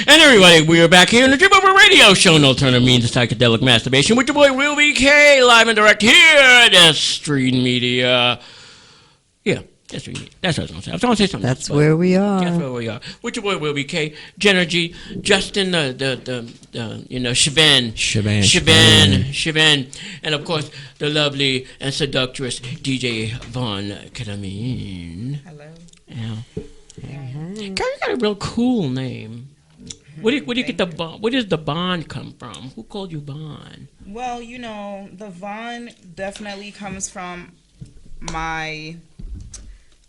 And everybody, we are back here in the Drip Over Radio Show, no alternative means of psychedelic masturbation with your boy Will BK, live and direct here at S.STREET Media. Yeah, S.STREET Media. That's what I was going to say. I was going to say something. That's where we are. That's where we are. With your boy Will BK, Genergy, Justin, Shavan, and of course, the lovely and seductress DJ Von Ketamine. Hello. Yeah. You got a real cool name. Where do you get the Bond? Where does the Bond come from? Who called you Bond? Well, the Von definitely comes from my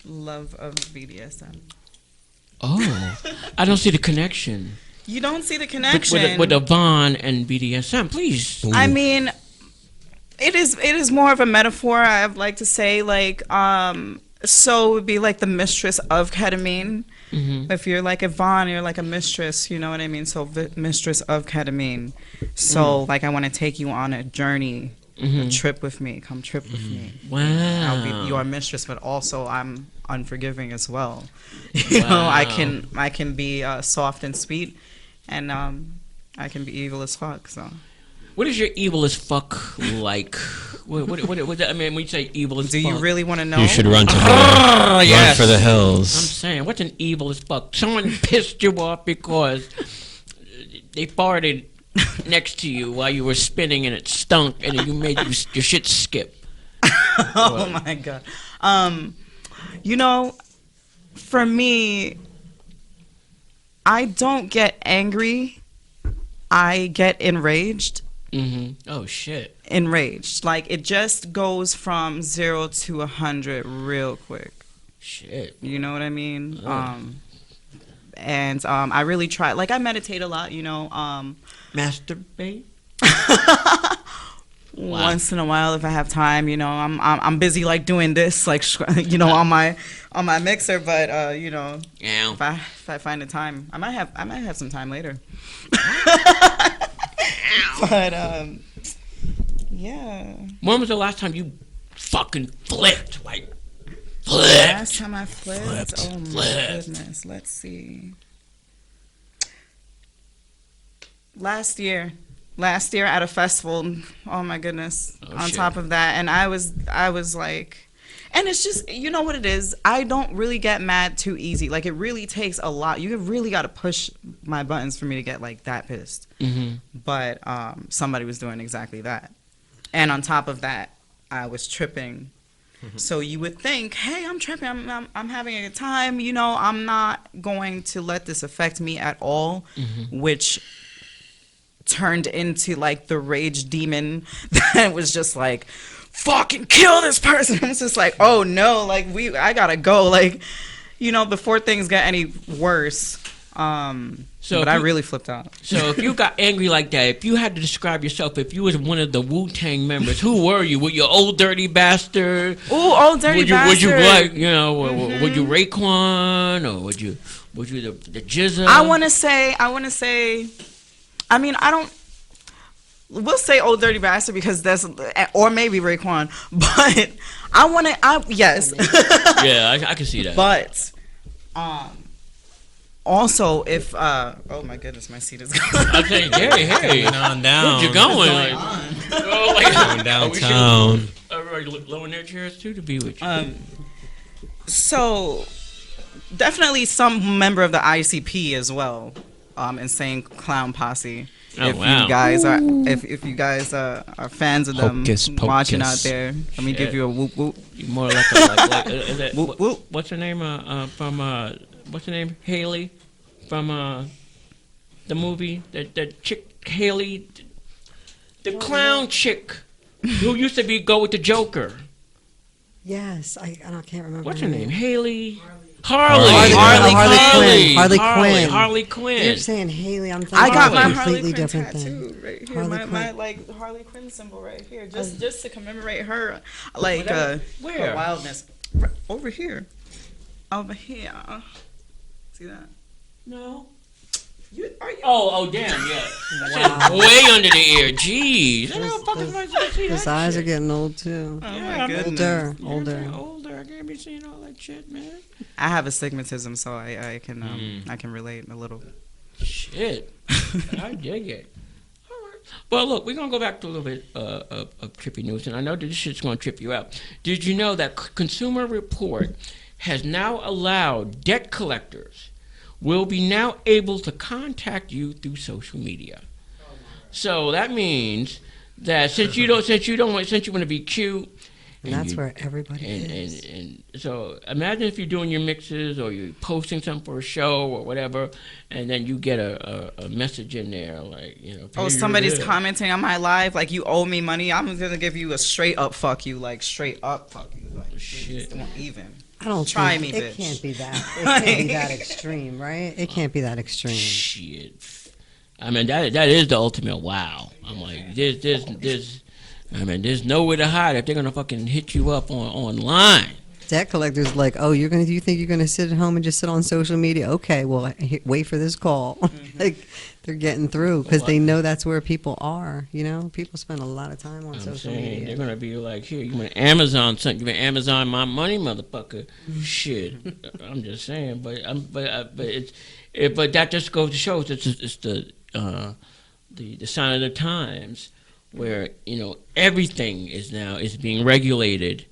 love of BDSM. Oh, I don't see the connection. You don't see the connection with the Von and BDSM, please. I mean, it is more of a metaphor. I'd like to say, so it would be like the mistress of ketamine. Mm-hmm. If you're like a Von, you're like a mistress, you know what I mean? So mistress of ketamine. So I want to take you on a journey, a trip with me. Come trip with me. Wow. I'll be your mistress, but also I'm unforgiving as well. You know, I can be soft and sweet, and I can be evil as fuck. So. What is your evil as fuck like? What I mean, when you say evil as fuck. Do you really want to know? You should run to run for the hills. I'm saying, what's an evil as fuck? Someone pissed you off because they farted next to you while you were spinning and it stunk and you made your shit skip. Oh my God. For me, I don't get angry. I get enraged. Mm-hmm. Oh shit! Enraged, it just goes from 0 to 100 real quick. Shit, you know what I mean? Oh. And I really try. I meditate a lot. Masturbate. Once in a while, if I have time, I'm busy doing this, on my mixer. But yeah. if I find the time, I might have some time later. But yeah. When was the last time you fucking flipped? Flipped. Last time I flipped? Oh my goodness. Let's see. Last year at a festival. Oh my goodness. On top of that, and I was like. And it's just, you know what it is? I don't really get mad too easy. It really takes a lot. You really got to push my buttons for me to get, that pissed. Mm-hmm. But somebody was doing exactly that. And on top of that, I was tripping. Mm-hmm. So you would think, hey, I'm tripping. I'm having a good time. I'm not going to let this affect me at all, which turned into, the rage demon that was just fucking kill this person. It's just oh no, I gotta go, before things get any worse. But I really flipped out. So if you got angry like that, if you had to describe yourself, if you was one of the Wu-Tang members, who were you? Were you old dirty bastard? Ooh, old dirty bastard. Would you would you Raekwon, or would you the Jizza? I want to say. I mean, I don't. We'll say old dirty bastard because that's, or maybe Raekwon, but yes. Yeah, I can see that. But, also if, oh my goodness, my seat is gone. I'm saying, hey, on down. Where'd you going? Going downtown. Everybody lowering their chairs too to be with you. So, definitely some member of the ICP as well, Insane Clown Posse. Oh, if wow. you guys are, if you guys are fans of them, Hocus pocus. watching out there, let me give you a whoop whoop. You're more like is it, whoop whoop. What's her name? What's her name? Haley, from the movie, the chick Haley, the clown chick who used to go with the Joker. Yes, I can't remember. What's her name? name. Harley Quinn. You're saying Haley. I'm thinking I got my completely Harley Quinn different tattoo thing. right here. My Harley Quinn symbol right here, just to commemorate her, her wildness. Right over here. See that? No. Oh, damn, yeah. Wow. Way under the ear. Jeez. His eyes are getting old, too. Oh, my goodness. Older. I can't be seeing all that shit, man. I have astigmatism, so I can relate a little. Shit. I dig it. All right. Well, look, we're going to go back to a little bit of trippy news, and I know that this shit's going to trip you out. Did you know that Consumer Report has now allowed debt collectors will be now able to contact you through social media? So that means that since you want to be cute, And that's where everybody is. And so imagine if you're doing your mixes or you're posting something for a show or whatever, and then you get a message in there like, you know, Oh, somebody's commenting on my live like you owe me money. I'm gonna give you a straight up fuck you, like straight up fuck you, like shit. Even. I don't Try think me, it bitch. can't be that. It can't be that extreme, right? It can't be that extreme. Shit. I mean that is the ultimate wow. I'm like there's nowhere to hide if they're gonna fucking hit you up online. Debt collectors like, oh, you think you're gonna sit at home and just sit on social media? Okay, well, wait for this call. Like they're getting through because they know that's where people are. You know, people spend a lot of time on social media. They're gonna be like, here, you want Amazon something? You want Amazon my money, motherfucker? Shit, I'm just saying, but that just goes to show it's the sign of the times, where you know everything is being regulated.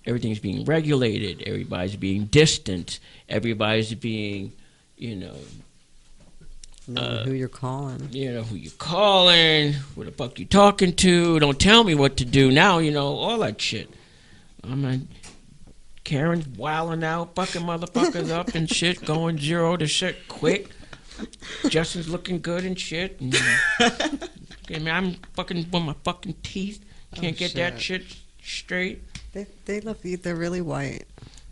Everything's being regulated. Everybody's being distant. Everybody's being, you know, who you're calling. You know who you're calling. Who the fuck you talking to? Don't tell me what to do now. You know all that shit. I'm like, Karen's wilding out, fucking motherfuckers up and shit, going 0 to shit quick. Justin's looking good and shit. And, I'm fucking with my fucking teeth. Can't get that shit straight. They're really white.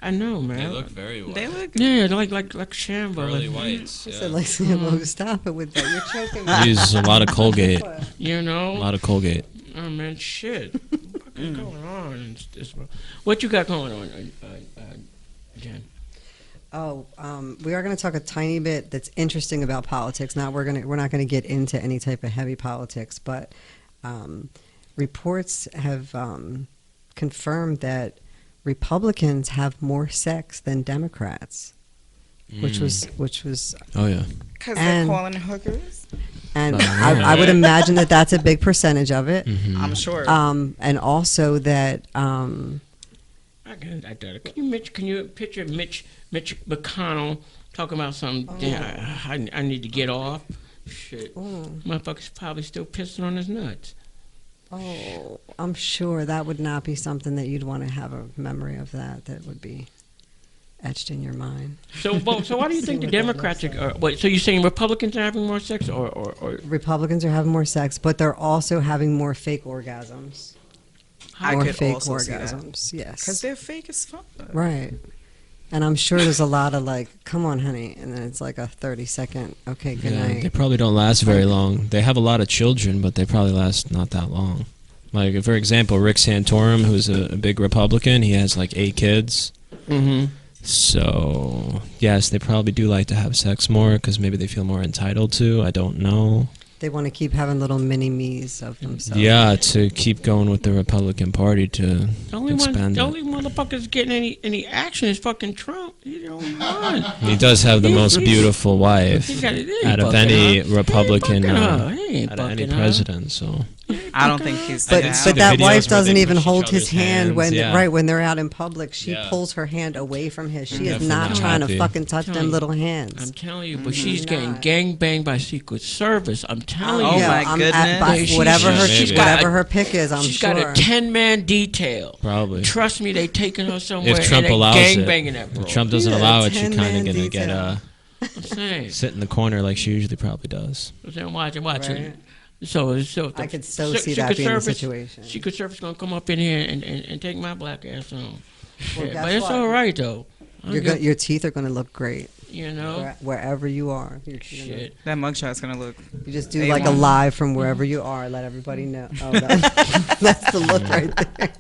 I know, man. They look very white. They look. Yeah, they're like Shambo. Really whites. I Yeah. said, like, Sambo, stop it with that. You're choking me. Use a lot of Colgate. You know? A lot of Colgate. Oh, man, shit. What's going on in this world? What you got going on, Jen? Oh, we are going to talk a tiny bit that's interesting about politics. Now we're not going to get into any type of heavy politics, but reports have confirmed that Republicans have more sex than Democrats, which was Oh yeah. Because they're calling hookers. and I would imagine that that's a big percentage of it. Mm-hmm. I'm sure. And also that Can you picture Mitch McConnell talking about some? I need to get off. Shit, motherfucker's probably still pissing on his nuts. Oh, I'm sure that would not be something that you'd want to have a memory of that would be etched in your mind. So why do you think the Democrats are? Wait, so you're saying Republicans are having more sex, or Republicans are having more sex, but they're also having more fake orgasms. I More could fake also see that. orgasms, yes. Because they're fake as fuck. Right. And I'm sure there's a lot of like, come on, honey. And then it's like a 30-second, okay, good night. They probably don't last very long. They have a lot of children, but they probably last not that long. Like, for example, Rick Santorum, who's a big Republican, he has like 8 kids. Mm-hmm. So, yes, they probably do like to have sex more because maybe they feel more entitled to. I don't know. They want to keep having little mini-me's of themselves. Yeah, to keep going with the Republican Party to The only expand it. motherfuckers getting any action is fucking Trump. He's the only one. He does have the most beautiful wife He out of bucking any her. Republican, He ain't bucking her. He ain't out of any bucking her. president. So I don't think he's But down. see the that videos wife where doesn't they even push each hold his other's hand when hands, when they're out in public. She Yeah. pulls her hand away from his. She is Definitely not not trying to happy. fucking touch Telling them you. little I'm hands. telling you, but she's getting not. gang banged by Secret Service. I'm telling Oh you. my goodness. Whatever her She's whatever got her pick is, I'm she's sure. got a 10-man detail. probably. Trust me, they taking her somewhere If Trump and they allows gang it, banging that bro. if Trump doesn't Yeah, allow it, she 10-man kind of gonna get detail. I'm saying. sit in the corner like she usually probably does. I'm saying, watch it. Right. So I could so see that being the situation. Secret Service gonna come up in here and take my black ass on. Well, Yeah, guess but it's what? all right though. Your teeth are going to look great You know. wherever you are. Shit. That mugshot's gonna look. You just do A1. like a live from wherever you are. Let everybody know. Oh, that's the look right there.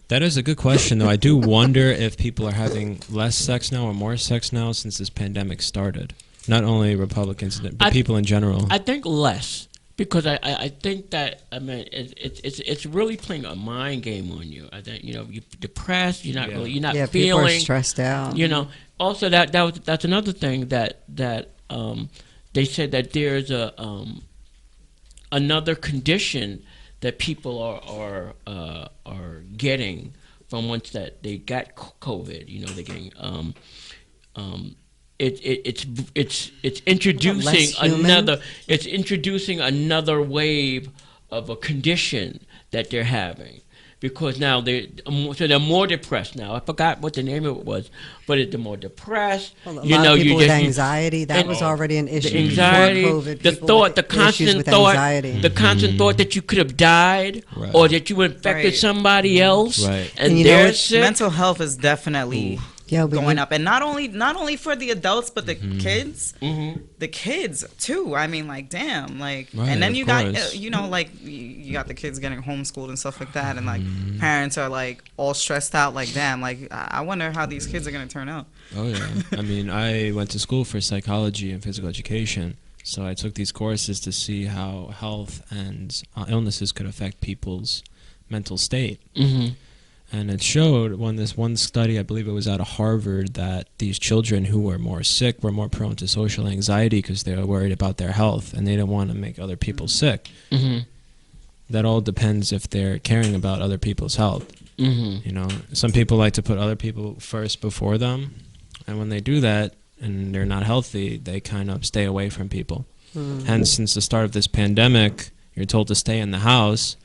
That is a good question, though. I do wonder if people are having less sex now or more sex now since this pandemic started. Not only Republicans, but people in general. I think less. Because I think that it's really playing a mind game on you. I think you're depressed. You're not People are feeling stressed out. Also that's another thing that they said that there's another condition that people are getting from once that they got COVID. You know, they're getting it's introducing another wave of a condition that they're having. Because now they're more depressed now. I forgot what the name of it was, but they're more depressed. Well, a lot of people with anxiety, that was already an issue. The anxiety, before COVID, the thought, the constant thought, anxiety. the constant thought that you could have died or that you infected somebody else, and they're sick. Mental health is definitely going up, and not only for the adults, but the kids, the kids too. I mean, like, damn, like, and then you got, like, you got the kids getting homeschooled and stuff like that, and like parents are like all stressed out, like, damn, like, I wonder how these kids are gonna turn out. Oh yeah, I mean, I went to school for psychology and physical education, so I took these courses to see how health and illnesses could affect people's mental state. And it showed this one study, I believe it was out of Harvard, that these children who were more sick were more prone to social anxiety because they were worried about their health and they didn't want to make other people sick. That all depends if they're caring about other people's health. You know, some people like to put other people first before them, and when they do that and they're not healthy, they kind of stay away from people. Hence, since the start of this pandemic, you're told to stay in the house,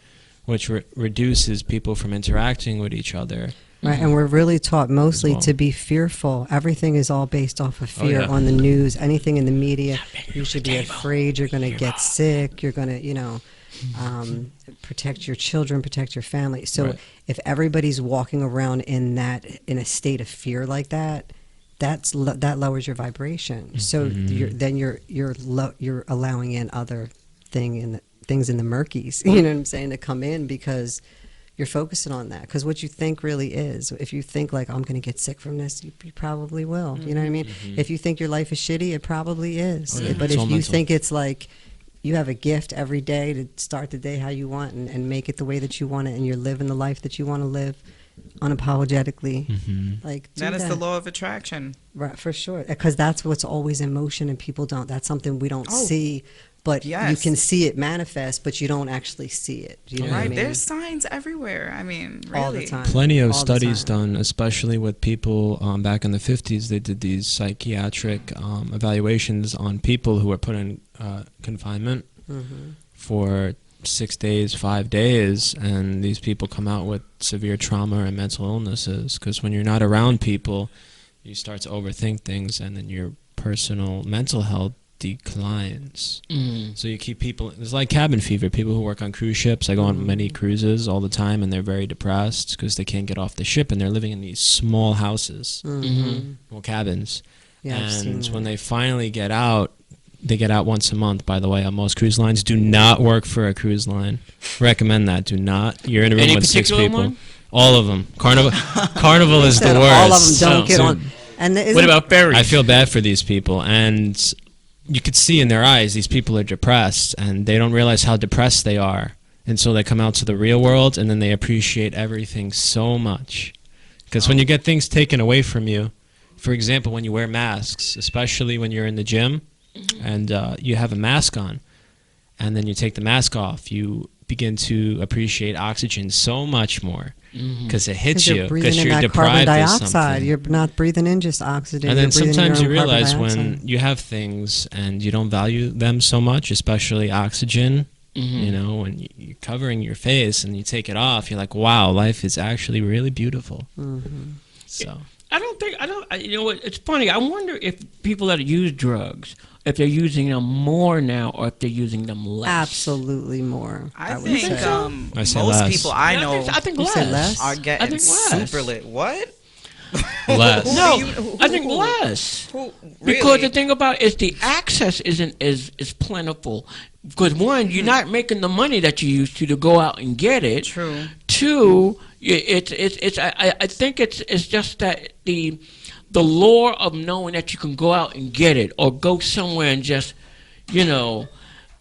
which reduces people from interacting with each other. Right, and we're really taught mostly to be fearful. Everything is all based off of fear on the news, anything in the media. You should be afraid you're going to get sick, you're going to, protect your children, protect your family. So if everybody's walking around in a state of fear like that, that lowers your vibration. So you're allowing in other things in the murkies, you know what I'm saying, to come in because you're focusing on that. Because what you think really is, if you think like, I'm going to get sick from this, you probably will. You know what I mean? If you think your life is shitty, it probably is. But if you think it's like you have a gift every day to start the day how you want and make it the way that you want it, and you're living the life that you want to live unapologetically, like that is the law of attraction, right? For sure, because that's what's always in motion, and people don't. That's something we don't see. But you can see it manifest, but you don't actually see it. You know what I mean? There's signs everywhere. I mean, really. All the time. Plenty of studies done, especially with people back in the 50s. They did these psychiatric evaluations on people who were put in confinement for 6 days, 5 days, and these people come out with severe trauma and mental illnesses. Because when you're not around people, you start to overthink things, and then your personal mental health declines. So you keep people, it's like cabin fever. People who work on cruise ships, I go on many cruises all the time, and they're very depressed because they can't get off the ship, and they're living in these small houses, well, cabins. And when they finally get out, they get out once a month, by the way, on most cruise lines. Do not work for a cruise line. Recommend that. Do not. You're in a room with 6 people. One? All of them. Carnival is the worst. All of them don't get on. And what about ferries? I feel bad for these people, and you could see in their eyes these people are depressed, and they don't realize how depressed they are. And so they come out to the real world, and then they appreciate everything so much. Because when you get things taken away from you, for example, when you wear masks, especially when you're in the gym, and you have a mask on, and then you take the mask off, you begin to appreciate oxygen so much more because it hits you because you're deprived of something. You're not breathing in just oxygen. And then sometimes you realize when you have things and you don't value them so much, especially oxygen, you know, when you're covering your face and you take it off, you're like, wow, life is actually really beautiful. So you know what, it's funny, I wonder if people that use drugs, if they're using them more now or if they're using them less. Absolutely more. I think most less. People I know I think less. Are getting super lit. What? Less. No, I think less. Really? Because the thing about it is the access is plentiful. Because one, you're not making the money that you used to go out and get it. True. Two, I think it's just that the lure of knowing that you can go out and get it or go somewhere and just, you know,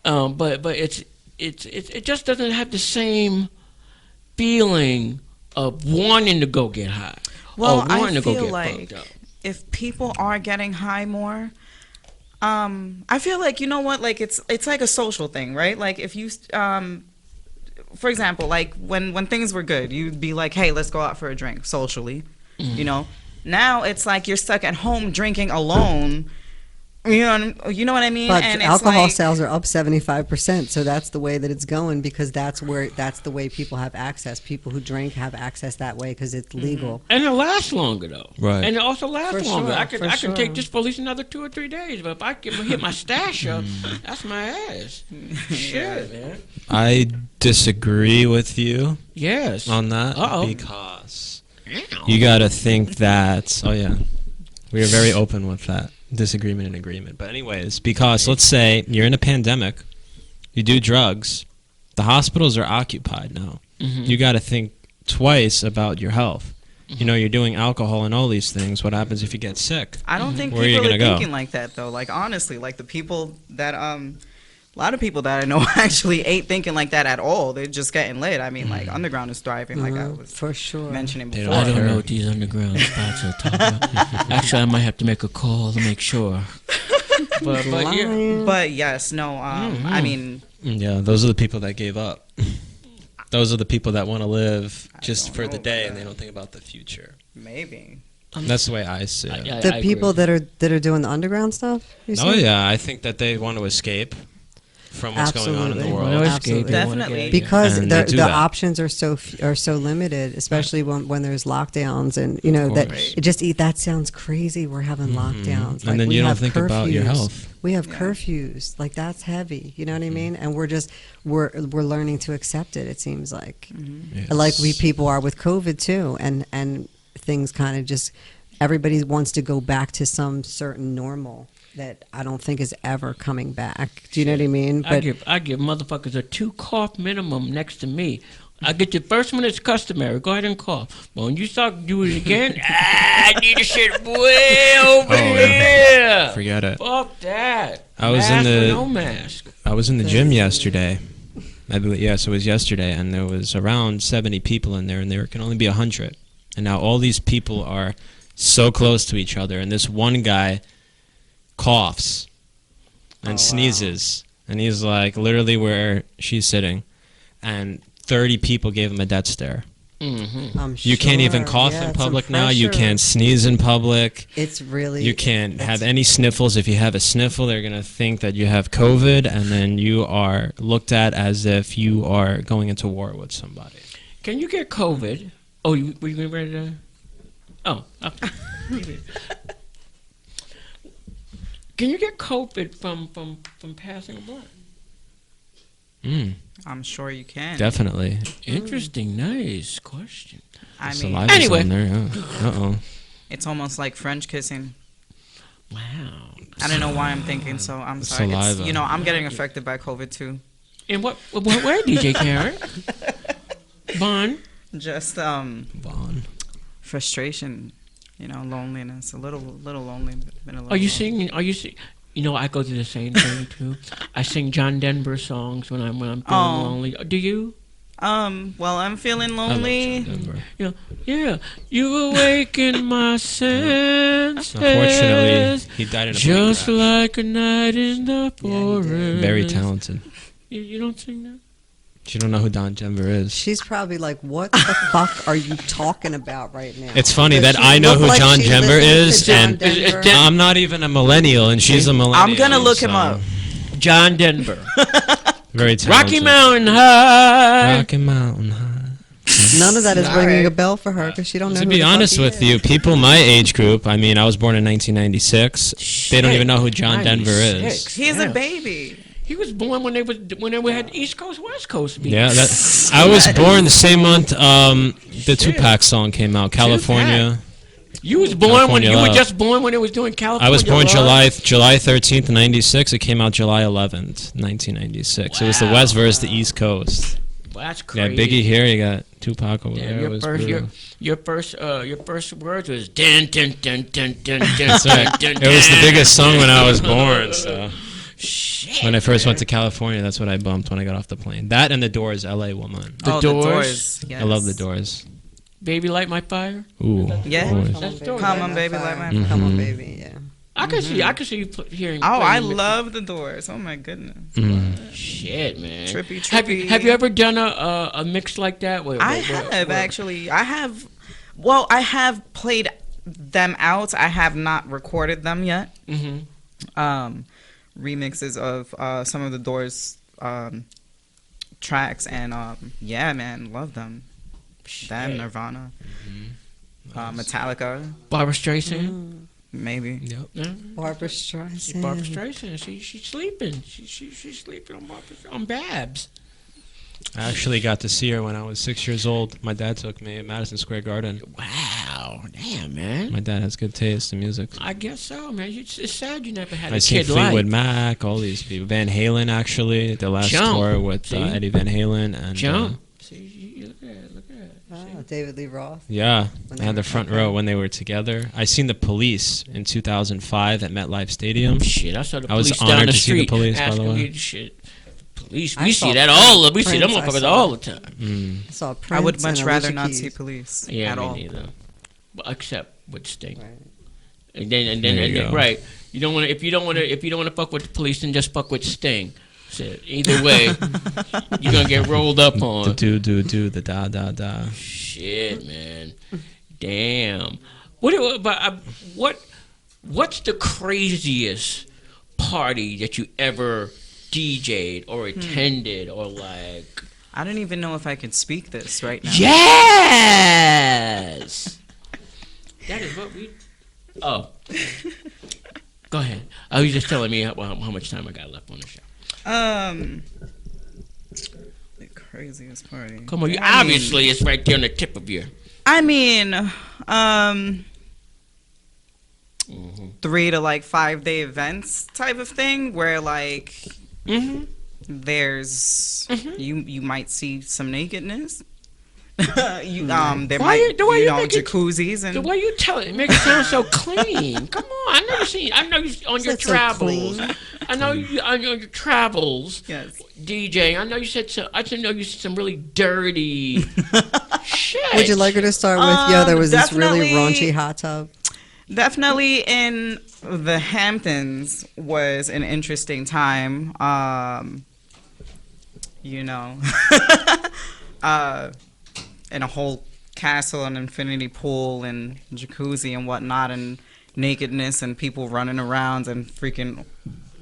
but it just doesn't have the same feeling of wanting to go get high. Well, I feel like if people are getting high more, I feel like, you know what, like it's like a social thing, right? Like if you for example, like when things were good, you'd be like, hey, let's go out for a drink socially, you know. Now it's like you're stuck at home drinking alone. You know what I mean? But and it's alcohol like, sales are up 75%, so that's the way that it's going, because that's the way people have access. People who drink have access that way because it's legal. And it lasts longer though. Right. And it also lasts For longer. sure, I for can sure. take this for at least another 2 or 3 days. But if I can hit my stash up, that's my ass. Shit, man. I disagree with you Yes. on that Uh-oh. because you got to think that. Oh yeah, we are very open with that disagreement and agreement. But anyways, because let's say you're in a pandemic, you do drugs, the hospitals are occupied now. You got to think twice about your health. You know, you're doing alcohol and all these things. What happens if you get sick? I don't think Where are you people are gonna go? thinking like that though. Like honestly, like the people that a lot of people that I know actually ain't thinking like that at all. They're just getting lit. I mean, like Underground is thriving, like I was For sure. mentioning They before. I don't Sure. know what these underground spots are talking about. Actually, I might have to make a call to make sure. But yeah. Lying. But yes, no. I mean, Yeah, those are the people that gave up. Those are the people that want to live just don't for know the about day and that. they don't think about the future. maybe. That's the way I see it. Yeah, The I people agree. that are doing the underground stuff. You Oh say? yeah, I think that they want to escape from what's going on in the Absolutely. world. Well, Absolutely. Definitely. Because And they do the that. options are so limited, especially when there's lockdowns, and you know that course. it just that sounds crazy. We're having lockdowns, And then we you don't have think about your curfews. health. We have Yeah. curfews, like that's heavy. You know what I mean? And we're learning to accept it. It seems like, Yes. like we people are with COVID too, and things kind of just everybody wants to go back to some certain normal that I don't think is ever coming back. Do you know what I mean? I give motherfuckers a 2 cough minimum next to me. I get your first one is customary. Go ahead and cough. But when you start doing it again, I need the shit way over here. Forget it. Fuck that. I was mask in or the- no mask. I was in the gym yesterday. I believe, yes, it was yesterday, and there was around 70 people in there, and there can only be 100. And now all these people are so close to each other, and this one guy coughs and sneezes, and he's like literally where she's sitting, and 30 people gave him a death stare. I'm You can't even sure. cough Yeah, in it's some public now. You pressure. can't sneeze in public. It's really. You can't it's- have any sniffles. If you have a sniffle, they're going to think that you have COVID, and then you are looked at as if you are going into war with somebody. Can you get COVID? Oh, were you getting ready to? Oh. Can you get COVID from passing a blunt? I'm sure you can. Definitely. Interesting. Nice question. I mean, Saliva's Anyway. on there, yeah. Uh-oh. it's almost like French kissing. Wow. I don't know why I'm thinking so. I'm sorry. It's, Saliva. you know, I'm getting affected by COVID too. In what way, DJ Karen? Vaughn? Just Vaughn. frustration, you know, loneliness, a little lonely. Been a little Are you lonely. singing? You know, I go through the same thing too. I sing John Denver songs when I'm feeling lonely. Do you? Well, I'm feeling I love lonely. John Denver. You know, yeah. You awaken my senses. Unfortunately, he died in a plane Just crash. like a night in the forest. Very talented. You don't sing that? You don't know who Don Denver is. She's probably like, "What the fuck are you talking about right now?" It's funny Does that she I know look who like John she Denver listens to is, John and Denver? I'm not even a millennial, and she's a millennial. I'm gonna look him so up. John Denver. Very talented. Rocky Mountain High. Rocky Mountain High. None of that is Sorry. ringing a bell for her because she don't know. To who be the fuck honest he with is. you, people my age group, I mean, I was born in 1996. They don't even know who John Denver is. 96. He's Yeah. a baby. He was born when they had East Coast West Coast beef. Yeah, I was born the same month the Tupac song came out, California. You was born when California you were Love. just born when it was doing California. I was born Love? July 13th, 96. It came out July 11th, 1996. It was the Wow. West versus the East Coast. Well, that's You got crazy. Biggie here, you got Tupac over Yeah, there. It your was first brutal. your first words was dun dun dun dun dun dun. That's right. dun, It was the dun. biggest song when I was born, so. Shit. When I first went to California, that's what I bumped when I got off the plane. That and The Doors, LA Woman. The Doors. The Doors. Yes. I love The Doors. Baby Light My Fire. Ooh. Yeah. Doors. That's Doors. Come on, baby, like my. Come on, Mhm. baby. Yeah. I can see. I can see you hearing. Oh, I playing love the Doors. Oh my goodness. shit, man. Trippy, Have you ever done a mix like that? I have actually. I have. Well, I have played them out. I have not recorded them yet. Remixes of some of the Doors tracks, and yeah, man, love them. Them, Nirvana, Metallica, Barbara Streisand. maybe. Yep. Yeah. Barbara Streisand. Barbara Streisand. She's sleeping. She's sleeping on Babs. I actually got to see her when I was 6 years old. My dad took me at Madison Square Garden. Wow, damn, man. My dad has good taste in music. I guess so, man. It's sad you never had a I seen kid Fleetwood like. Mac, all these people. Van Halen, actually, the last Jump. tour with See? Eddie Van Halen and Jump. See, look at it. Oh, David Lee Roth. Yeah, When I had the front row when they were together. I seen the Police in 2005 at MetLife Stadium. Shit, I saw the I was police down honored the to see the street Police, by the asking way. me shit. Police, I we saw see that all. We see them Prince, I motherfuckers saw. all the time. I saw Prince I would much and rather Alicia not Keys. see Police Yeah, at me all. neither. But except with Sting. Right. And then There you go. right. You don't want to if you don't want to fuck with the police, then just fuck with Sting. So either way, you're gonna get rolled up on. Do the da. Shit, man. Damn. What's the craziest party that you ever DJ'd or attended or like? I don't even know if I can speak this right now. Yes. That is what we. Oh. Go ahead. I was just telling me how much time I got left on the show. The craziest party. Come on, I obviously it's right there on the tip of your. I mean, 3 to like 5 day events type of thing where like there's you might see some nakedness. There might jacuzzis and The way you tell it makes it sound so clean. Come on, I know you on your That's so travels. clean. I know you on your travels. yes. DJ, I know you said some. I just know you said some really dirty shit. Would you like her to start with, there was this really definitely- raunchy hot tub? Definitely in the Hamptons was an interesting time. In a whole castle and infinity pool and jacuzzi and whatnot and nakedness and people running around and freaking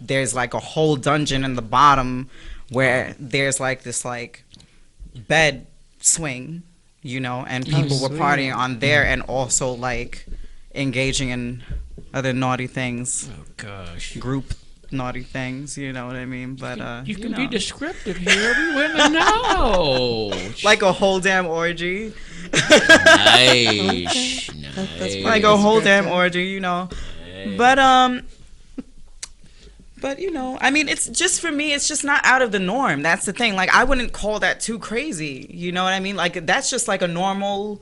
there's like a whole dungeon in the bottom where there's like this like bed swing, and people were sweet. partying on there and also like engaging in other naughty things, Oh gosh. group naughty things, you know what I mean? But You can be descriptive here. We want to know. like a whole damn orgy. Nice. That's Nice. Like a whole damn descriptive. orgy, Nice. But I mean, it's just for me, it's just not out of the norm. That's the thing. Like, I wouldn't call that too crazy. You know what I mean? Like, that's just like a normal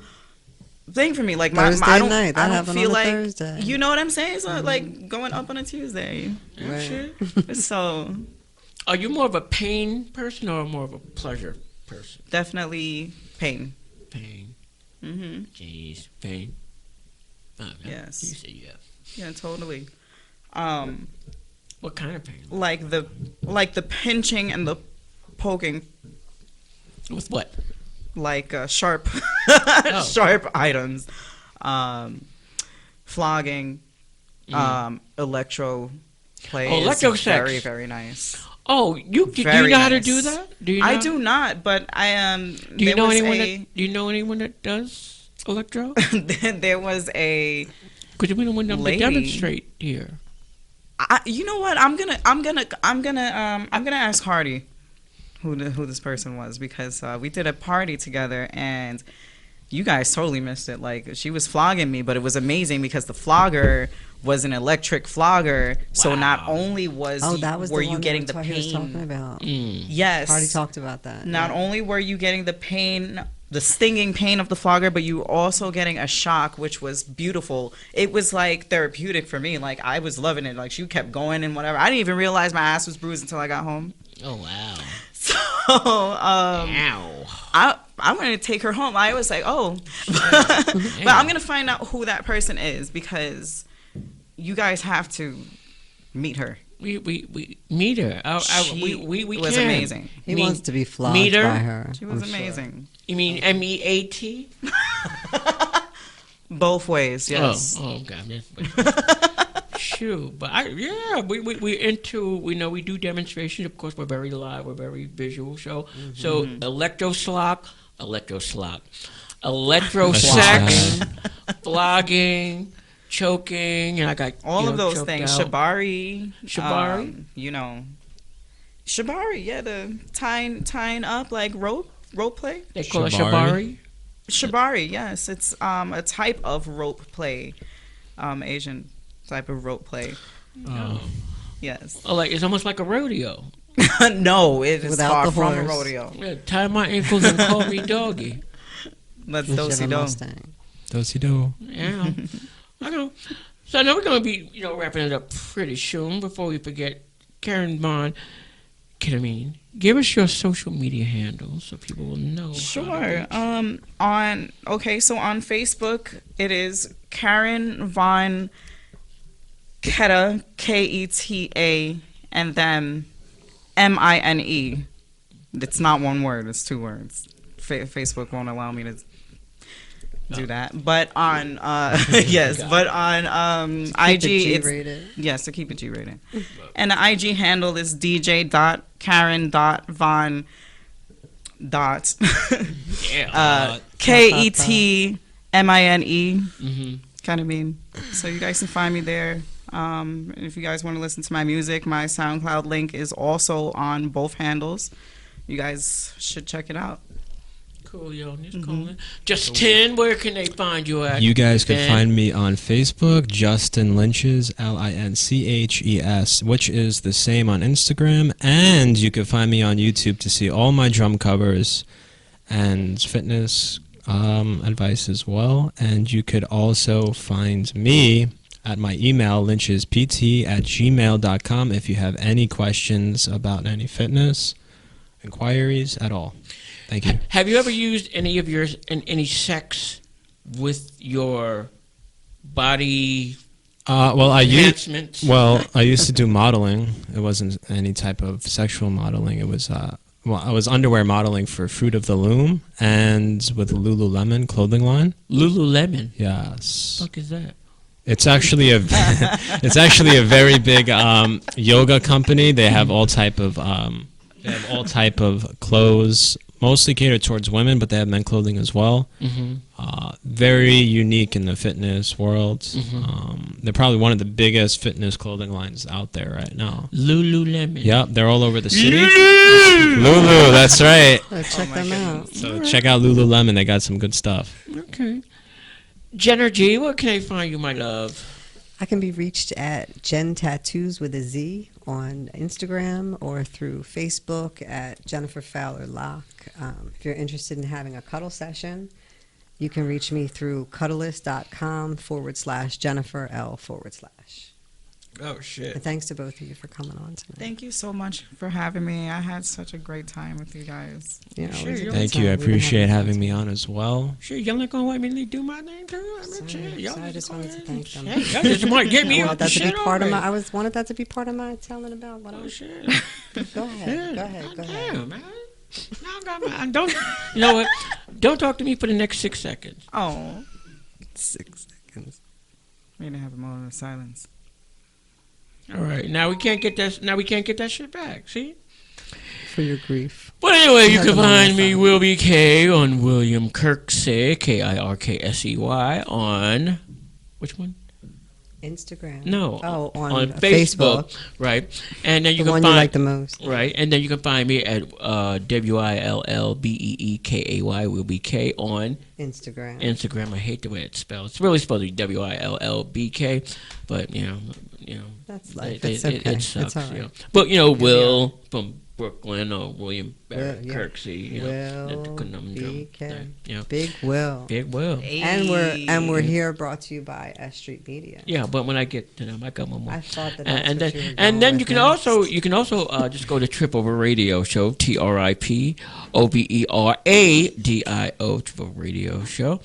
thing for me. Like, Thursday I don't, night, that I don't happened feel on a like, Thursday. you know what I'm saying? It's not like going up on a Tuesday. Right. So, Are you more of a pain person or more of a pleasure person? definitely pain. Pain. Hmm. Jeez. Pain. Oh, man. Yes. You say yes. Yeah, totally. What kind of pain? Like the pinching and the poking, With what? like sharp Oh. sharp items, flogging, electro play. Oh, is electro sex. very, very nice. Oh, do you Very know how to nice. do that? Do you? I know- do not, but I Do you there know was anyone a, that? Do you know anyone that does electro? there was a. Because we don't want them to Lady. demonstrate here. You know what? I'm gonna ask Hardy who this person was, because we did a party together and you guys totally missed it. Like, she was flogging me, but it was amazing because the flogger was an electric flogger. So not only was That was were the you one getting that the he was talking pain, about. yes, Hardy talked about that. not only were you getting the pain, the stinging pain of the flogger, but you were also getting a shock, which was beautiful. It was like therapeutic for me. Like, I was loving it. Like, she kept going and whatever. I didn't even realize my ass was bruised until I got home. Oh wow! So Ow! I wanted to take her home. I was like, oh, but I'm gonna find out who that person is, because you guys have to meet her. We meet her. We was can. amazing. He mean, wants to be flogged meet her? by her. She was I'm sure. amazing. You mean MEAT? Both ways, yes. Oh God. That's shoot, but we into we do demonstrations. Of course, we're very live. We're very visual show. So electrosex, flogging, choking, and I got All of those choked things. out. Shibari. Shibari? Shibari, yeah, the tying up like rope play. They call it Shibari? shibari. Shibari, yes. It's a type of rope play. Asian type of rope play. Oh. Yes. Oh, like it's almost like a rodeo. No, it is Without far the from a horse. rodeo. Yeah, tie my ankles and call me doggy. Let's You should have a do. Mustang. Do. Yeah. I know. So now we're gonna be, wrapping it up pretty soon. Before we forget, Karen Vaughn, give us your social media handles so people will know. Sure. How to So on Facebook, it is Karen Von Keta, Keta, and then Mine. It's not one word; it's two words. Facebook won't allow me to do that. But on yes, but on IG, Keep it it's G-rated. yes, to keep it G-rated. And the IG handle is dj.karen.von. yeah. Ketmine. Mm-hmm. Kind of mean. So you guys can find me there. And if you guys want to listen to my music, my SoundCloud link is also on both handles. You guys should check it out. Cool, yo. Just calling. Justin, where can they find you at? You guys can Ben? find me on Facebook, Justin Lynches, Linches, which is the same on Instagram. And you can find me on YouTube to see all my drum covers and fitness advice as well. And you could also find me at my email, lynchespt@gmail.com, if you have any questions about any fitness inquiries at all. Thank you. Have you ever used any sex with your body I enhancements? used to do modeling. It wasn't any type of sexual modeling. It was I was underwear modeling for Fruit of the Loom and with Lululemon clothing line. Lululemon. Yes. What the fuck is that? It's actually a very big yoga company. They have all type of clothes, mostly catered towards women, but they have men clothing as well. Mm-hmm. Very unique in the fitness world. Mm-hmm. They're probably one of the biggest fitness clothing lines out there right now. Lululemon. Yep, they're all over the city. Lulu, that's right. Check them out. So check out Lululemon. They got some good stuff. Okay. Jenner G, where can I find you, my love? I can be reached at Jen Tattoos with a Z on Instagram or through Facebook at Jennifer Fowler Locke. If you're interested in having a cuddle session, you can reach me through cuddlist.com/Jennifer L/. Oh shit. And thanks to both of you for coming on tonight. Thank you so much for having me. I had such a great time with you guys. You know, Sure, it was a you're good Thank you. I time. We've been appreciate having having fun me tonight. on as well. Sure, y'all not gonna let me do my thing too? I just wanted to thank them. Hey, y'all just want to get me I off wanted the that to be shit part of my. already. Wanted that to be part of my telling about what I Oh was. shit. Go ahead. Go ahead. Go ahead. Damn, man. Now I got my, don't. You know what? Don't talk to me for the next 6 seconds. Oh, 6 seconds. we didn't have a moment of silence. All right. Now we can't get that. Now we can't get that shit back. See. For your grief. But anyway, you Had can the moment find of me, silence. Wilby K, on William Kirksey, Kirksey, on which one? Instagram. No. Oh, on Facebook, right? And then you The can one find you like the most. right, and then you can find me at WILLBEEKAY, Wilby K, on Instagram. Instagram. I hate the way it's spelled. It's really supposed to be WILLBK, but you know, That's life. It It's okay. sucks. It's all right. You know. But Will from Brooklyn or William Will, yeah. Kirksey, you know, Will the conundrum BK. thing, you know. Big Will. Big Will. And we're here brought to you by S.STREET Media. Yeah, but when I get to them, I got one more. I thought that And that's then, what you were and going then with you can next. also just go to Trip Over Radio Show, TRIPOVERADIO, Trip Over Radio Show,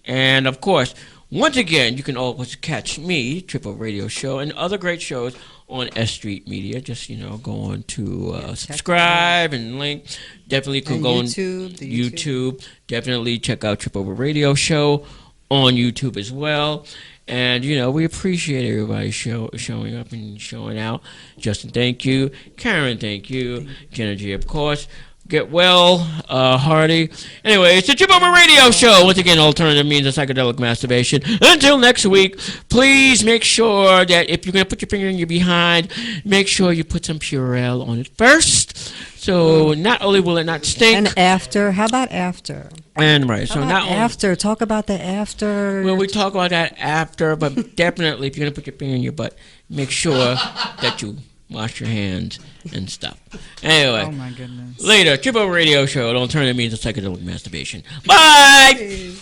and of course Once again, you can always catch me, Triple Radio Show, and other great shows on S Street Media. Just, go on to subscribe and link. Definitely can And go YouTube, on the YouTube. Definitely check out Triple Radio Show on YouTube as well. And, we appreciate everybody showing up and showing out. Justin, thank you. Karen, thank you. Jenna G, of course. Get well, Hardy. Anyway, it's the Chip Over Radio Show. Once again, alternative means of psychedelic masturbation. Until next week, please make sure that if you're going to put your finger in your behind, make sure you put some Purell on it first. So not only will it not stink. And after, how about after? And right, so not only, After, talk about the after. well, we talk about that after, but definitely if you're going to put your finger in your butt, make sure that you wash your hands and stuff. Anyway. Oh my goodness. Later, Triple Radio Show, the alternative means of psychedelic masturbation. Bye!